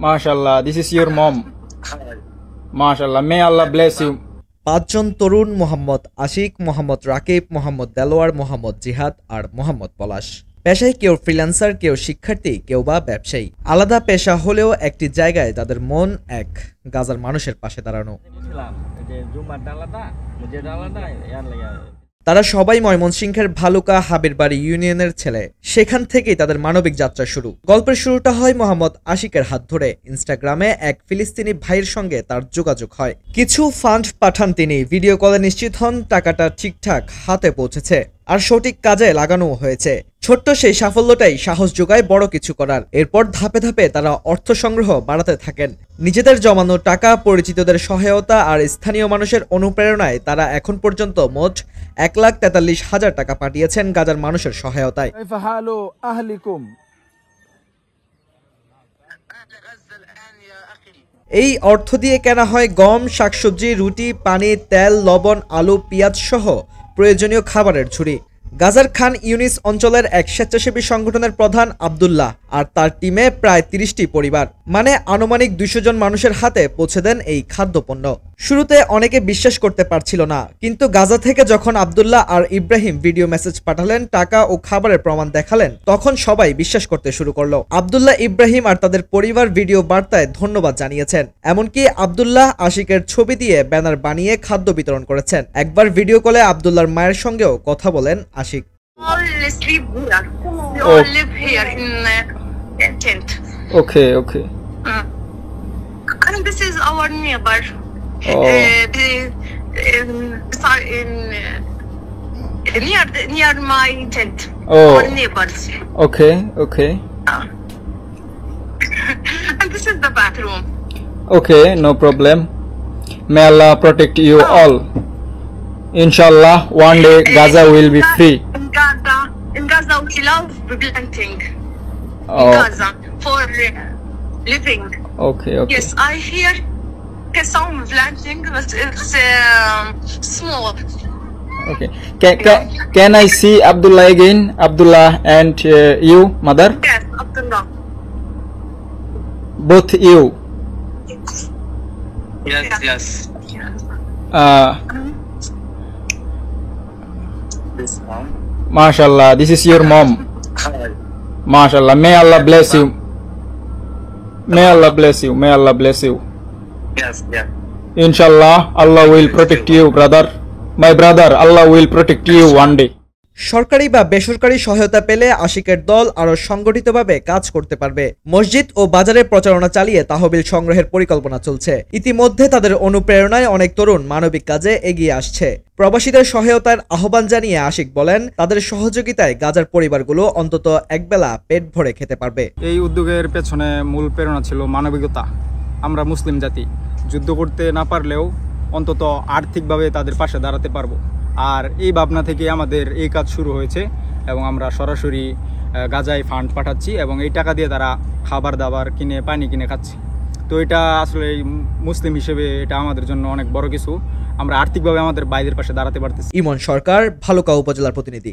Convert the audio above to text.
MashaAllah, this is your mom. MashaAllah, may Allah bless you. পাঁচজন তরুণ মোহাম্মদ আশিক, মোহাম্মদ রাকিব, মোহাম্মদ দেলোয়ার, মোহাম্মদ জিহাদ আর মোহাম্মদ পলাশ। পেশায় কেউ ফ্রিল্যান্সার, কেউ শিক্ষার্থী, কেউ বা ব্যবসায়ী। আলাদা পেশা হলেও একটি জায়গায় তাদের মন এক, গাজার মানুষের পাশে দাঁড়ানো। তারা সবাই ময়মনসিংহের ভালুকা হাবিরবাড়ি ইউনিয়নের ছেলে। সেখান থেকেই তাদের মানবিক যাত্রা শুরু। গল্পের শুরুটা হয় মোহাম্মদ আশিকের হাত ধরে। ইনস্টাগ্রামে এক ফিলিস্তিনি ভাইয়ের সঙ্গে তার যোগাযোগ হয়। কিছু ফান্ড পাঠান তিনি। ভিডিও কলে নিশ্চিত হন টাকাটা ঠিকঠাক হাতে পৌঁছেছে আর সঠিক কাজে লাগানো হয়েছে। ছোট্ট সেই সাফল্যটাই সাহস যোগায় বড় কিছু করার। এরপর ধাপে ধাপে তারা অর্থ সংগ্রহ বাড়াতে থাকেন। নিজেদের জমানো টাকা, পরিচিতদের সহায়তা আর স্থানীয় মানুষের অনুপ্রেরণায় তারা এখন পর্যন্ত মোট 1,43,000 টাকা পাঠিয়েছেন গাজার মানুষের সহায়তায়। এই অর্থ দিয়ে কেনা হয় গম, শাকসবজি, রুটি, পানি, তেল, লবণ, আলু, পেঁয়াজ সহ প্রয়োজনীয় খাবারের ঝুড়ি। গাজার খান ইউনিস অঞ্চলের এক স্বেচ্ছাসেবী সংগঠনের প্রধান আব্দুল্লাহ আর তার টিমে প্রায় 30টি পরিবার, মানে আনুমানিক 200 জন মানুষের হাতে পৌঁছে দেন এই খাদ্যপণ্য। শুরুতে অনেকে বিশ্বাস করতে পারছিল না, কিন্তু গাজা থেকে যখন আব্দুল্লাহ আর ইব্রাহিম ভিডিও মেসেজ পাঠালেন, টাকা ও খাবারের প্রমাণ দেখালেন, তখন সবাই বিশ্বাস করতে শুরু করলো। আব্দুল্লাহ, ইব্রাহিম আর তাদের পরিবার ভিডিও বার্তায় ধন্যবাদ জানিয়েছেন। এমনকি আব্দুল্লাহ আশিকের ছবি দিয়ে ব্যানার বানিয়ে খাদ্য বিতরণ করেছেন। একবার ভিডিও কলে আব্দুল্লাহর মায়ের সঙ্গেও কথা বলেন Ashiq. Okay, okay. And this is our neighbor. Near my tent. Our neighbors. Okay, okay. And this is the bathroom. Okay, no problem. May Allah protect you all. Inshallah, one day Gaza will be free. In Gaza we love planting. In Gaza for living. Okay, okay. Yes, I hear some planting, but it's small. Okay. Can I see Abdullah again? Abdullah and you, mother? Yes, Abdullah. Both you. Yes. MashaAllah, this is your mom. MashaAllah, may Allah bless you. May Allah bless you. May Allah bless you. Yes. Inshallah, Allah will protect you, brother. My brother, Allah will protect you one day. সরকারি বা বেসরকারি সহায়তা পেলে আশিকের দল আরো সংগঠিতভাবে কাজ করতে পারবে। মসজিদ ও বাজারে প্রচারণা চালিয়ে তহবিল সংগ্রহের পরিকল্পনা চলছে। ইতিমধ্যে তাদের অনুপ্রেরণায় অনেক তরুণ মানবিক কাজে এগিয়ে আসছে। প্রবাসীদের সহায়তার আহ্বান জানিয়ে আশিক বলেন, তাদের সহযোগিতায় গাজার পরিবারগুলো অন্তত একবেলা পেট ভরে খেতে পারবে। এই উদ্যোগের পেছনে মূল প্রেরণা ছিল মানবিকতা। আমরা মুসলিম জাতি, যুদ্ধ করতে না পারলেও অন্তত আর্থিকভাবে তাদের পাশে দাঁড়াতে পারবো। আর এই ভাবনা থেকে আমাদের এই কাজ শুরু হয়েছে এবং আমরা সরাসরি গাজায় ফান্ড পাঠাচ্ছি এবং এই টাকা দিয়ে তারা খাবার দাবার কিনে, পানি কিনে খাচ্ছে। তো এটা আসলে মুসলিম হিসেবে এটা আমাদের জন্য অনেক বড় কিছু। আমরা আর্থিকভাবে আমাদের ভাইদের পাশে দাঁড়াতে পারতেছি। ইমন সরকার, ভালুকা উপজেলার প্রতিনিধি।